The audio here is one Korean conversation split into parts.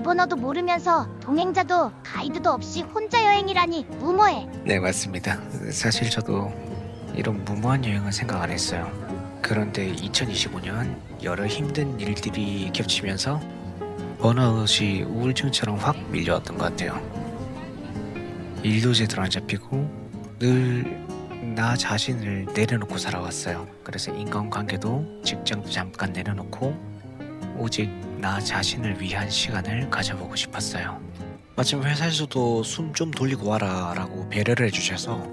일본어도 모르면서 동행자도 가이드도 없이 혼자 여행이라니 무모해. 네, 맞습니다. 사실 저도 이런 무모한 여행은 생각 안 했어요. 그런데 2025년 여러 힘든 일들이 겹치면서 번아웃이 우울증처럼 확 밀려왔던 것 같아요. 일도 제대로 안 잡히고 늘 나 자신을 내려놓고 살아왔어요. 그래서 인간관계도 직장도 잠깐 내려놓고 오직 나 자신을 위한 시간을 가져보고 싶었어요. 마침 회사에서도 숨 좀 돌리고 와라 라고 배려를 해주셔서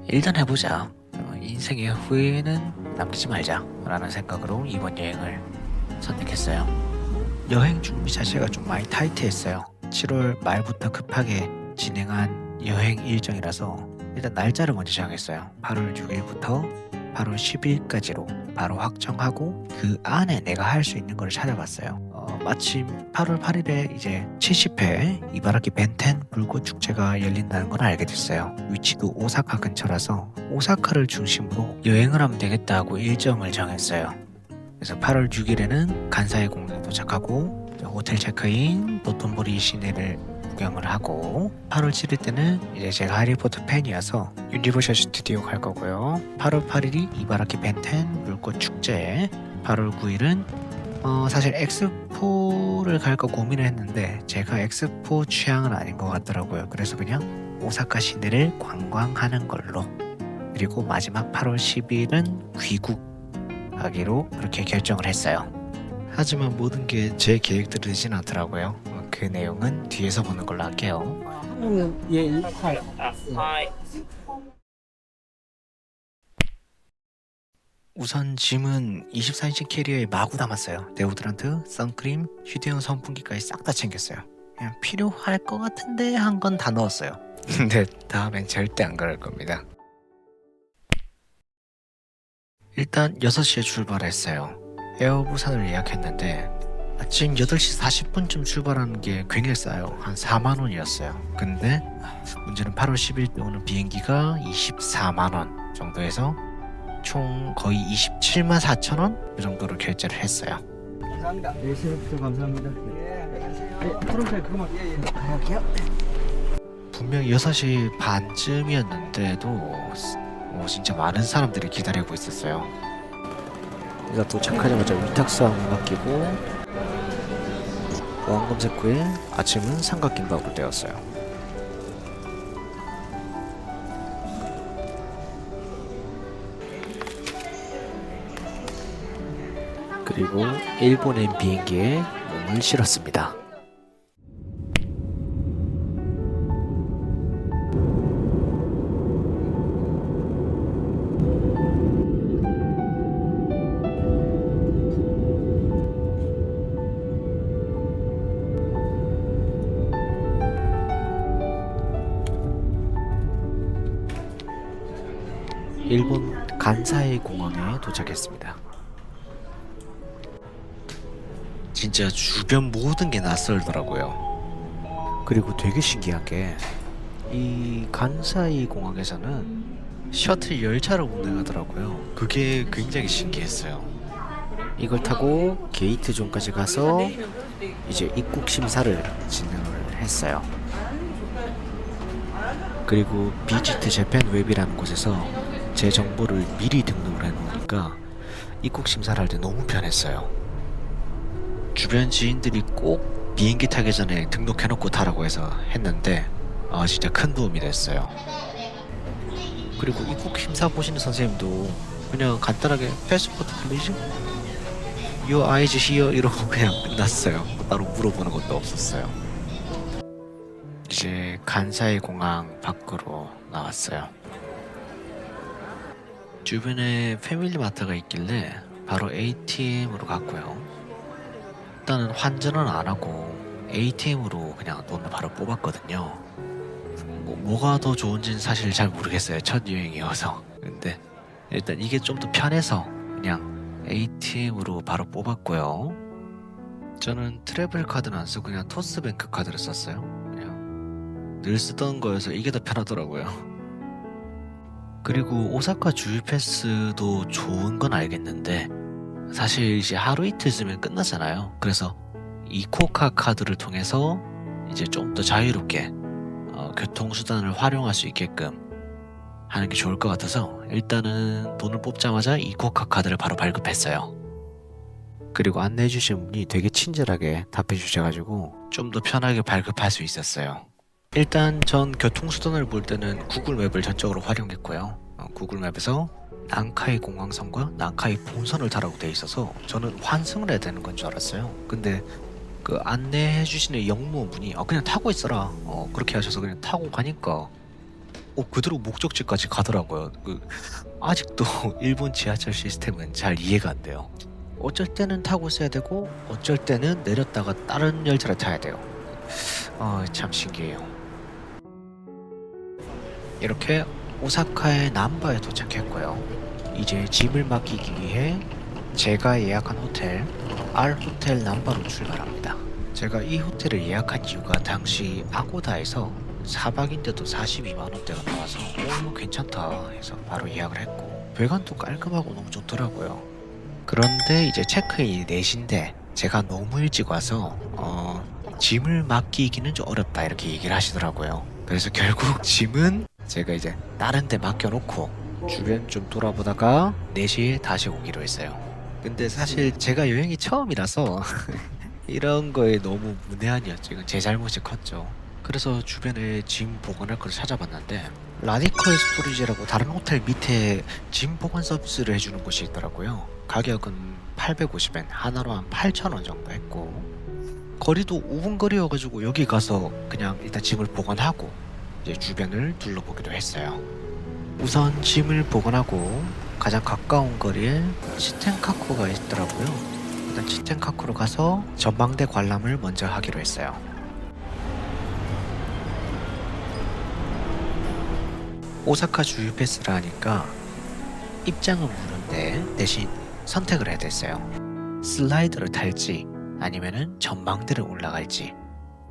일단 해보자. 인생의 후회는 남기지 말자 라는 생각으로 이번 여행을 선택했어요. 여행 준비 자체가 좀 많이 타이트했어요. 7월 말부터 급하게 진행한 여행 일정이라서 일단 날짜를 먼저 정했어요. 8월 6일부터 8월 10일까지로 바로 확정하고 그 안에 내가 할 수 있는 걸 찾아봤어요. 마침 8월 8일에 이제 70회 이바라키 벤텐 불꽃 축제가 열린다는 걸 알게 됐어요. 위치도 오사카 근처라서 오사카를 중심으로 여행을 하면 되겠다고 일정을 정했어요. 그래서 8월 6일에는 간사이 공항에 도착하고 호텔 체크인, 도톤보리 시내를 구경을 하고 8월 7일 때는 이제 제가 해리포터 팬이어서 유니버셜 스튜디오 갈 거고요. 8월 8일이 이바라키 벤텐 불꽃 축제, 8월 9일은 사실 엑스포를 갈까 고민을 했는데 제가 엑스포 취향은 아닌 것 같더라고요. 그래서 그냥 오사카 시내를 관광하는 걸로. 그리고 마지막 8월 10일은 귀국 하기로 그렇게 결정을 했어요. 하지만 모든 게 제 계획대로 되진 않더라고요. 그 내용은 뒤에서 보는 걸로 할게요. 우선 짐은 24인치 캐리어에 마구 담았어요. 데오드란트, 선크림, 휴대용 선풍기까지 싹 다 챙겼어요. 그냥 필요할 것 같은데 한 건 다 넣었어요. 근데 다음엔 절대 안 그럴 겁니다. 일단 6시에 출발했어요. 에어 부산을 예약했는데 아침 8시 40분쯤 출발하는 게 굉장히 싸요. 한 4만 원이었어요. 근데 문제는 8월 10일 때 오는 비행기가 24만 원 정도에서 총 거의 27만 4천 원? 그 정도로 결제를 했어요. 감사합니다. 네, 시부터 감사합니다. 프로필 그만. 갈게요. 분명 6시 반쯤이었는데도 진짜 많은 사람들이 기다리고 있었어요. 일단 도착하자마자 위탁사항을 맡기고 보안 검색 후에 아침은 삼각김밥으로 때웠어요. 그리고 일본행 비행기에 몸을 실었습니다. 일본 간사이 공항에 도착했습니다. 진짜 주변 모든 게 낯설더라고요. 그리고 되게 신기한 게 이 간사이 공항에서는 셔틀 열차를 운행하더라고요. 그게 굉장히 신기했어요. 이걸 타고 게이트 존까지 가서 이제 입국 심사를 진행을 했어요. 그리고 비지트 재팬 웹이라는 곳에서 제 정보를 미리 등록을 해놓으니까 입국 심사를 할 때 너무 편했어요. 주변 지인들이 꼭 비행기 타기 전에 등록해놓고 타라고 해서 했는데 진짜 큰 도움이 됐어요. 그리고 입국 심사 보시는 선생님도 그냥 간단하게 패스포트 플리즈? Your eyes here 이러고 그냥 끝났어요. 따로 물어보는 것도 없었어요. 이제 간사이 공항 밖으로 나왔어요. 주변에 패밀리마트가 있길래 바로 ATM으로 갔고요. 일단은 환전은 안 하고 ATM으로 그냥 돈을 바로 뽑았거든요. 뭐가 더 좋은지는 사실 잘 모르겠어요. 첫 여행이어서. 근데 일단 이게 좀 더 편해서 그냥 ATM으로 바로 뽑았고요. 저는 트래블 카드는 안 쓰고 그냥 토스뱅크 카드를 썼어요. 그냥 늘 쓰던 거여서 이게 더 편하더라고요. 그리고 오사카 주유 패스도 좋은 건 알겠는데 사실 이제 하루 이틀 쓰면 끝나잖아요. 그래서 이코카 카드를 통해서 이제 좀 더 자유롭게 교통수단을 활용할 수 있게끔 하는 게 좋을 것 같아서 일단은 돈을 뽑자마자 이코카 카드를 바로 발급했어요. 그리고 안내해 주신 분이 되게 친절하게 답해 주셔가지고 좀 더 편하게 발급할 수 있었어요. 일단 전 교통수단을 볼 때는 구글 맵을 전적으로 활용했고요. 구글 맵에서 난카이 공항선과 난카이 본선을 타라고 돼 있어서 저는 환승을 해야 되는 건 줄 알았어요. 근데 그 안내해 주시는 영무원분이 그냥 타고 있어라 그렇게 하셔서 그냥 타고 가니까 그대로 목적지까지 가더라고요. 아직도 일본 지하철 시스템은 잘 이해가 안 돼요. 어쩔 때는 타고 있어야 되고 어쩔 때는 내렸다가 다른 열차를 타야 돼요. 참 신기해요. 이렇게 오사카의 남바에 도착했고요. 이제 짐을 맡기기 위해 제가 예약한 호텔 R 호텔 남바로 출발합니다. 제가 이 호텔을 예약한 이유가 당시 아고다에서 4박인데도 42만원대가 나와서 괜찮다 해서 바로 예약을 했고 배관도 깔끔하고 너무 좋더라고요. 그런데 이제 체크인이 4시인데 제가 너무 일찍 와서 짐을 맡기기는 좀 어렵다 이렇게 얘기를 하시더라고요. 그래서 결국 짐은 제가 이제 다른 데 맡겨놓고 주변 좀 돌아보다가 4시에 다시 오기로 했어요. 근데 사실 제가 여행이 처음이라서 이런 거에 너무 문외한이었죠. 이건 제 잘못이 컸죠. 그래서 주변에 짐 보관할 걸 찾아봤는데 라디컬 스토리지라고 다른 호텔 밑에 짐 보관 서비스를 해주는 곳이 있더라고요. 가격은 850엔, 하나로 한 8,000원 정도 했고 거리도 5분 거리여가지고 여기 가서 그냥 일단 짐을 보관하고 이제 주변을 둘러보기로 했어요. 우선 짐을 보관하고 가장 가까운 거리에 치텐카쿠가 있더라고요. 일단 치텐카쿠로 가서 전망대 관람을 먼저 하기로 했어요. 오사카 주유 패스라 하니까 입장은 무료인데 대신 선택을 해야 됐어요. 슬라이드를 탈지 아니면은 전망대를 올라갈지.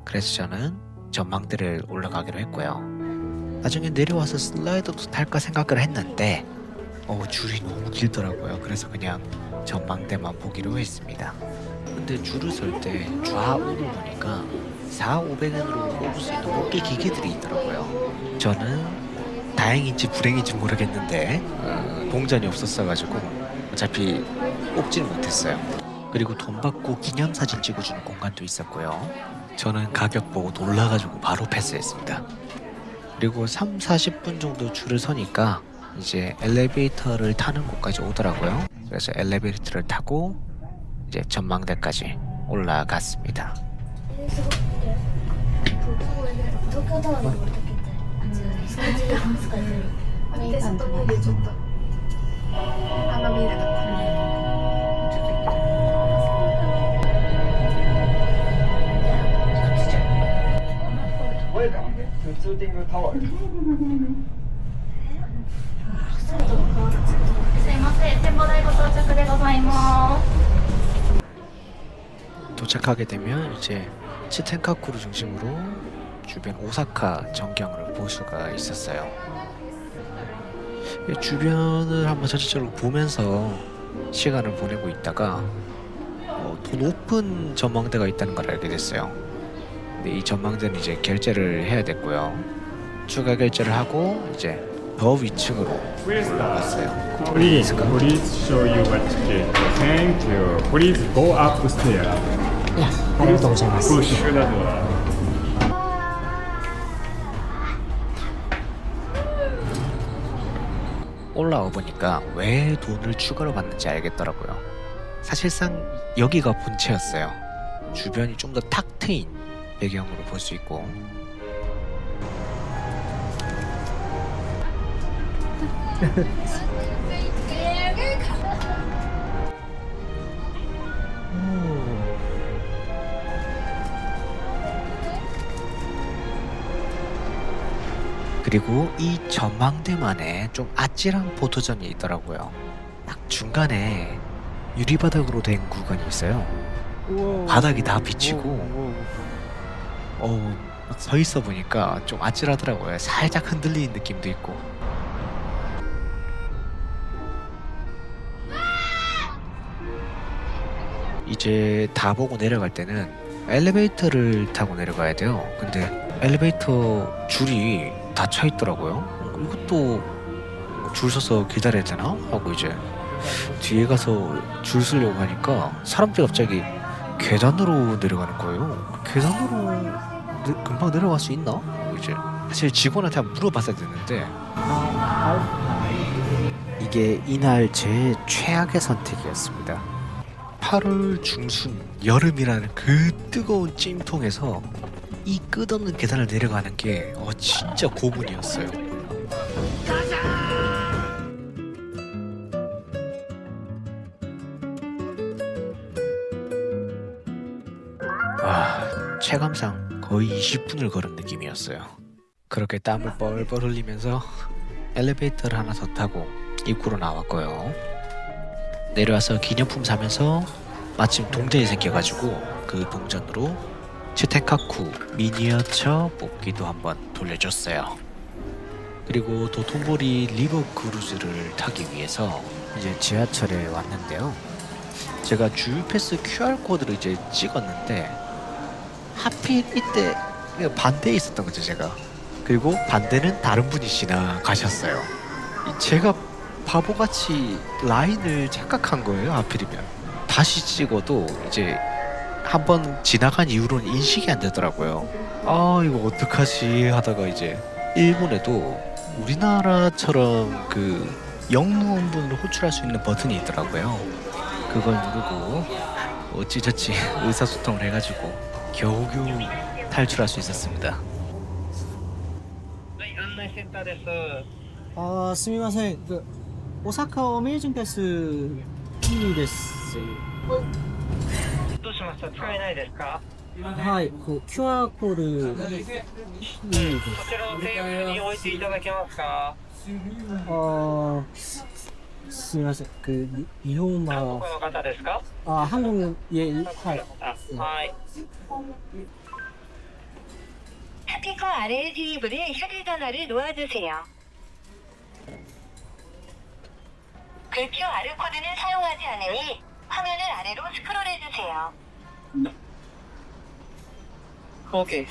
그래서 저는 전망대를 올라가기로 했고요. 나중에 내려와서 슬라이드도 탈까 생각을 했는데 줄이 너무 길더라고요. 그래서 그냥 전망대만 보기로 했습니다. 근데 줄을 설 때 좌우를 보니까 4,500엔으로 뽑을 수 있는 뽑기 기계들이 있더라고요. 저는 다행인지 불행인지 모르겠는데 동전이 없었어가지고 어차피 뽑지는 못했어요. 그리고 돈 받고 기념사진 찍어주는 공간도 있었고요. 저는 가격 보고 놀라가지고 바로 패스했습니다. 그리고 3-40분 정도 줄을 서니까 이제 엘리베이터를 타는 곳까지 오더라고요. 그래서 엘리베이터를 타고 이제 전망대까지 올라갔습니다. 東京タワーのところだけってスカイツリースカイツリーあれで外見でちょっとあんま見えなかったちょっと行ってツーティングタワー。すいません展望台ご到着でございます 도착하게 되면 이제 치텐카쿠를 중심으로 주변 오사카 전경을 볼 수가 있었어요. 주변을 한번 전체적으로 보면서 시간을 보내고 있다가 더 높은 전망대가 있다는 걸 알게 됐어요. 근데 이 전망대는 이제 결제를 해야 됐고요. 추가 결제를 하고 이제 더 위층으로 올라갔어요. Please show you what ticket. Thank you. Please go upstairs. ありがとうございます Push the door. 올라와 보니까 왜 돈을 추가로 받는지 알겠더라고요. 사실상 여기가 본체였어요. 주변이 좀 더 탁 트인 배경으로 볼 수 있고 그리고 이 전망대만에 좀 아찔한 포토존이 있더라고요. 딱 중간에 유리바닥으로 된 구간이 있어요. 바닥이 다 비치고 서 있어 보니까 좀 아찔하더라고요. 살짝 흔들리는 느낌도 있고. 이제 다 보고 내려갈 때는 엘리베이터를 타고 내려가야 돼요. 근데 엘리베이터 줄이 닫혀 있더라고요. 이것도 줄 서서 기다려야 되나 하고 이제 뒤에 가서 줄 서려고 하니까 사람들이 갑자기 계단으로 내려가는 거예요. 계단으로 금방 내려갈 수 있나? 하고 이제 사실 직원한테 한번 물어봤어야 됐는데 이게 이날 제 최악의 선택이었습니다. 8월 중순 여름이라는 그 뜨거운 찜통에서 이 끝없는 계단을 내려가는 게 진짜 고문이었어요. 와, 체감상 거의 20분을 걸은 느낌이었어요. 그렇게 땀을 뻘뻘 흘리면서 엘리베이터를 하나 더 타고 입구로 나왔고요. 내려와서 기념품 사면서 마침 동전이 생겨가지고 그 동전으로 치테카쿠 미니어처 뽑기도 한번 돌려줬어요. 그리고 도톤보리 리버 크루즈를 타기 위해서 이제 지하철에 왔는데요. 제가 주유 패스 QR 코드를 이제 찍었는데 하필 이때 반대에 있었던 거죠, 제가. 그리고 반대는 다른 분이 지나가셨어요. 제가 바보같이 라인을 착각한 거예요. 하필이면 다시 찍어도 이제 한번 지나간 이후로는 인식이 안 되더라고요. 아, 이거 어떡하지 하다가 이제 일본에도 우리나라처럼 그 영무원분을 호출할 수 있는 버튼이 있더라고요. 그걸 누르고 어찌저찌 의사소통을 해가지고 겨우겨우 탈출할 수 있었습니다. 案内センターです。あー、すみません。大阪名人です。いいです。どうしました？使えないですか？はい、QR コードいいです。こちらのテーブルに置いていただけますか？すみません。日本韓は国の方ですか？한국 예,はい。 はい。 스피커 아래의 드리블에 휴대전화를 놓아주세요. 그 QR 코드는 사용하지 않으니 화면을 아래로 스크롤해주세요. Okay.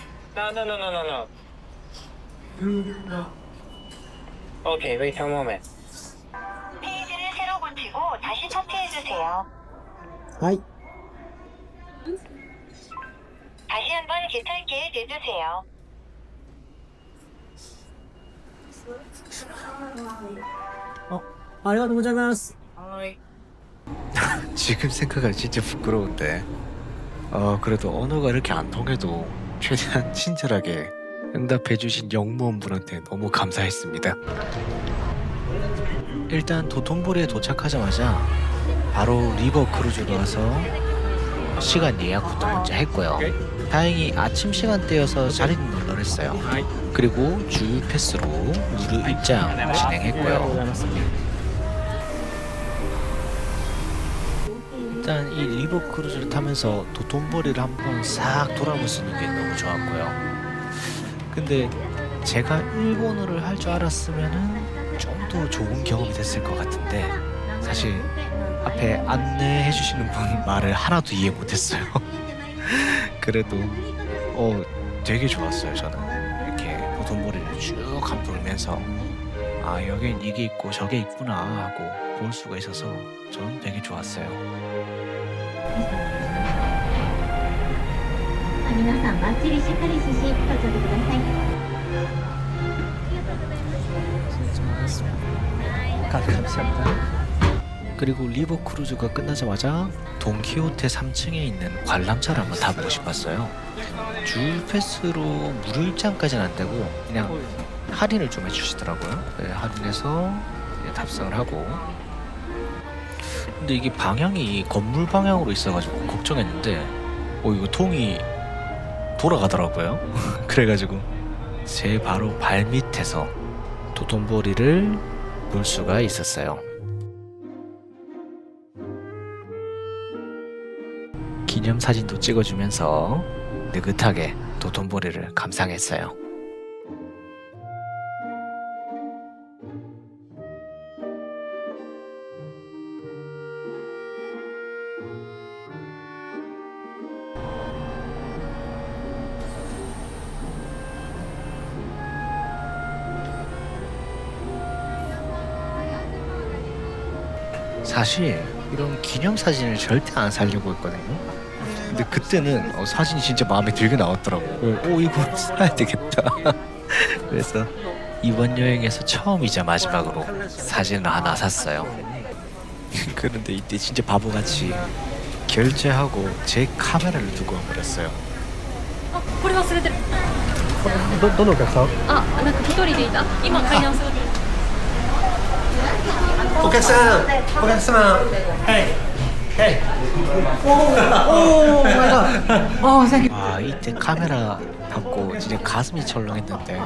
No. Okay, wait a moment. 페이지를 새로 고치고 다시 터치해주세요. はい。 다시 한번 개탈기에 대주세요. 어, ありがとうございます。 はい。 지금 생각하면 진짜 부끄러운데 그래도 언어가 이렇게 안 통해도 최대한 친절하게 응답해주신 영무원분한테 너무 감사했습니다. 일단 도톤보리에 도착하자마자 바로 리버 크루즈로 와서 시간 예약부터 먼저 했고요. 다행히 아침 시간대여서 자리는 널널했어요. 그리고 주유 패스로 무료 입장 진행했고요. 일단 이 리버 크루즈를 타면서 도톤보리를 한번 싹 돌아볼 수 있는 게 너무 좋았고요. 근데 제가 일본어를 할 줄 알았으면은 좀 더 좋은 경험이 됐을 것 같은데 사실 앞에 안내해 주시는 분 말을 하나도 이해 못했어요. 그래도 되게 좋았어요. 저는 이렇게 도톤보리를 쭉 한 보면서 아, 여긴 이게 있고 저게 있구나 하고 볼 수가 있어서 저는 되게 좋았어요. 皆さんバッチリしっかり写真撮っておいてください。 그리고 리버 크루즈가 끝나자마자 돈키호테 3층에 있는 관람차를 한번 타보고 싶었어요. 줄 패스로 무료 입장까지는 안 되고 그냥 할인을 좀 해주시더라고요. 네, 할인해서 탑승을 하고. 근데 이게 방향이 건물 방향으로 있어가지고 걱정했는데 이거 통이 돌아가더라고요. 그래가지고 제 바로 발밑에서 도톤보리를 볼 수가 있었어요. 기념사진도 찍어주면서 느긋하게 도톤보리를 감상했어요. 사실 이런 기념사진을 절대 안 살려고 했거든요. 근데 그때는 사진이 진짜 마음에 들게 나왔더라고. 이거 사야 되겠다. 그래서 이번 여행에서 처음이자 마지막으로 사진을 하나 샀어요. 그런데 이때 진짜 바보같이 결제하고 제 카메라를 두고 와버렸어요. これ忘れてる。どのお客さんあ、なんか一人でいた。今買い直す。お客さんお客様이때 카메라 받고 진짜 가슴이 철렁했는데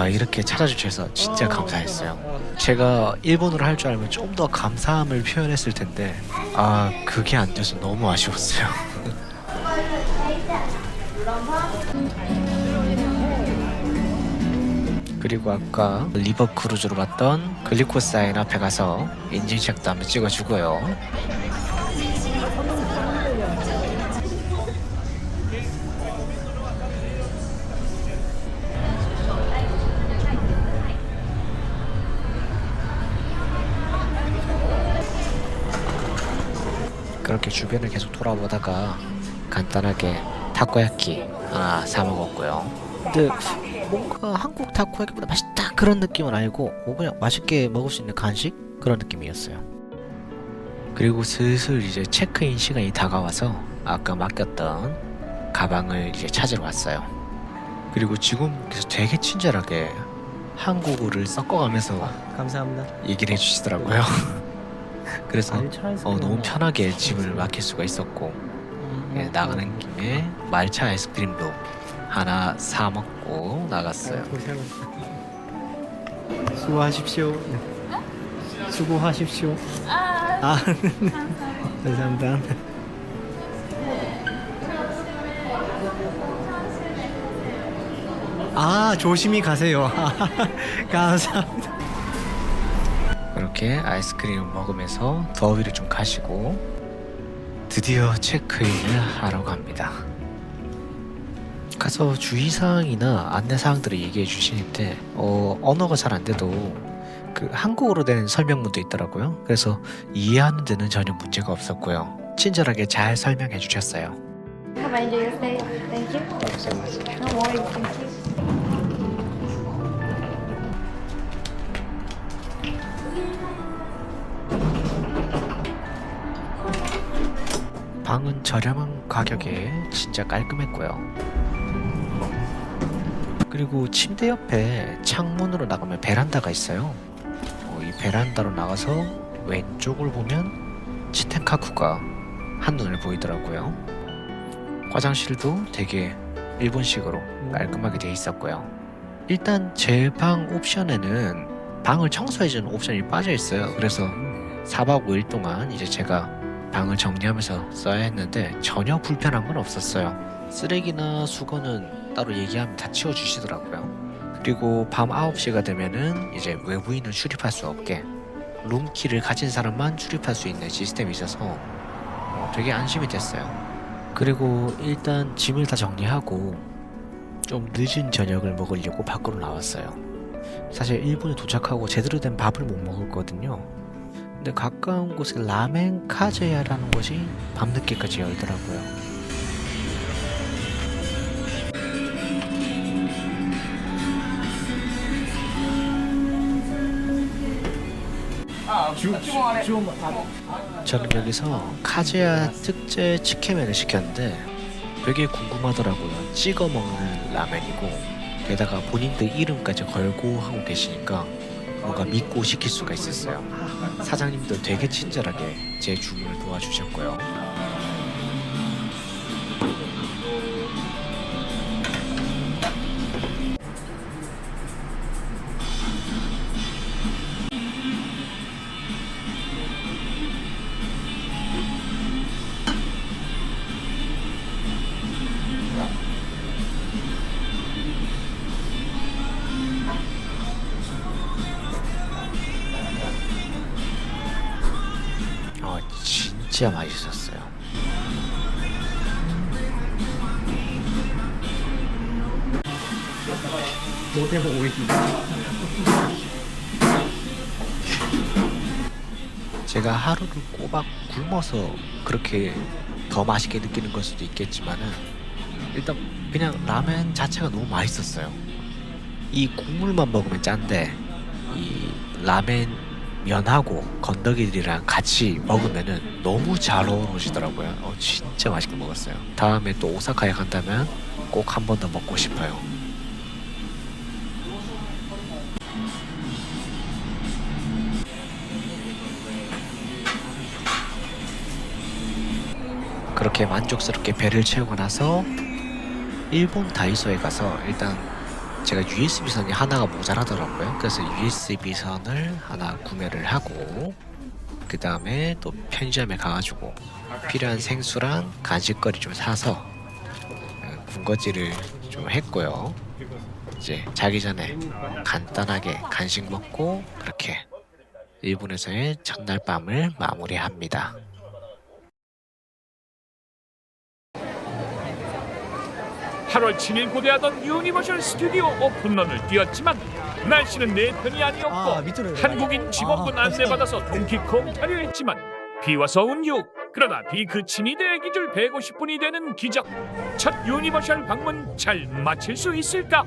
이렇게 찾아주셔서 진짜 감사했어요. 제가 일본어를 할 줄 알면 좀 더 감사함을 표현했을 텐데 그게 안 돼서 너무 아쉬웠어요. 그리고 아까 리버 크루즈로 봤던 글리코사인 앞에 가서 인증샷도 한번 찍어주고요. 그렇게 주변을 계속 돌아보다가 간단하게 타코야키 하나 사 먹었고요. 근데 뭔가 한국 타코야키보다 맛있다 그런 느낌은 아니고 그냥 맛있게 먹을 수 있는 간식 그런 느낌이었어요. 그리고 슬슬 이제 체크인 시간이 다가와서 아까 맡겼던 가방을 이제 찾으러 왔어요. 그리고 지금께서 되게 친절하게 한국어를 섞어가면서 감사합니다. 얘기를 해주시더라고요. 그래서 말차에서 너무 편하게 짐을 맡길 수가 있었고 나가는 김에 말차 아이스크림도 하나 사 먹고 나갔어요. 수고하십시오. 수고하십시오. 감사합니다. 조심히 가세요. 감사합니다. 그렇게 아이스크림을 먹으면서 더위를 좀 가시고 드디어 체크인을 하러 갑니다. 가서 주의사항이나 안내사항들을 얘기해 주시는데 언어가 잘 안 돼도 그 한국어로 된 설명문도 있더라고요. 그래서 이해하는 데는 전혀 문제가 없었고요. 친절하게 잘 설명해 주셨어요. Have a enjoy your stay. Thank you. No worries. Thank you. 방은 저렴한 가격에 진짜 깔끔했고요. 그리고 침대 옆에 창문으로 나가면 베란다가 있어요. 이 베란다로 나가서 왼쪽을 보면 치텐카쿠가 한눈에 보이더라고요. 화장실도 되게 일본식으로 깔끔하게 되어 있었고요. 일단 제 방 옵션에는 방을 청소해주는 옵션이 빠져 있어요. 그래서 4박 5일 동안 이제 제가 방을 정리하면서 써야 했는데 전혀 불편한 건 없었어요. 쓰레기나 수거는 따로 얘기하면 다 치워주시더라고요. 그리고 밤 9시가 되면은 이제 외부인은 출입할 수 없게 룸키를 가진 사람만 출입할 수 있는 시스템이 있어서 되게 안심이 됐어요. 그리고 일단 짐을 다 정리하고 좀 늦은 저녁을 먹으려고 밖으로 나왔어요. 사실 일본에 도착하고 제대로 된 밥을 못 먹었거든요. 근데 가까운 곳에 라멘 카제야라는 곳이 밤늦게까지 열더라고요. 저는 여기서 카제야 특제 치케면을 시켰는데 되게 궁금하더라고요. 찍어 먹는 라멘이고 게다가 본인들 이름까지 걸고 하고 계시니까 뭔가 믿고 시킬 수가 있었어요. 사장님도 되게 친절하게 제 주문을 도와주셨고요. 진짜 맛있었어요. 제가 하루를 꼬박 굶어서 그렇게 더 맛있게 느끼는 걸 수도 있겠지만은 일단 그냥 라면 자체가 너무 맛있었어요. 이 국물만 먹으면 짠데 이 라멘 면하고 건더기들이랑 같이 먹으면은 너무 잘 어우러지더라고요. 진짜 맛있게 먹었어요. 다음에 또 오사카에 간다면 꼭 한 번 더 먹고 싶어요. 그렇게 만족스럽게 배를 채우고 나서 일본 다이소에 가서 일단 제가 USB선이 하나가 모자라더라고요. 그래서 USB선을 하나 구매를 하고 그 다음에 또 편의점에 가가지고 필요한 생수랑 간식거리 좀 사서 군것질을 좀 했고요. 이제 자기 전에 간단하게 간식 먹고 그렇게 일본에서의 첫날 밤을 마무리합니다. 8월 7일 고대하던 유니버셜 스튜디오 오픈런을 뛰었지만 날씨는 내 편이 아니었고 한국인 직원분 안내받아서 동키콩 타려 했지만 비와서 운유. 그러나 비 그친이 대기줄 150분이 되는 기적. 첫 유니버셜 방문 잘 마칠 수 있을까?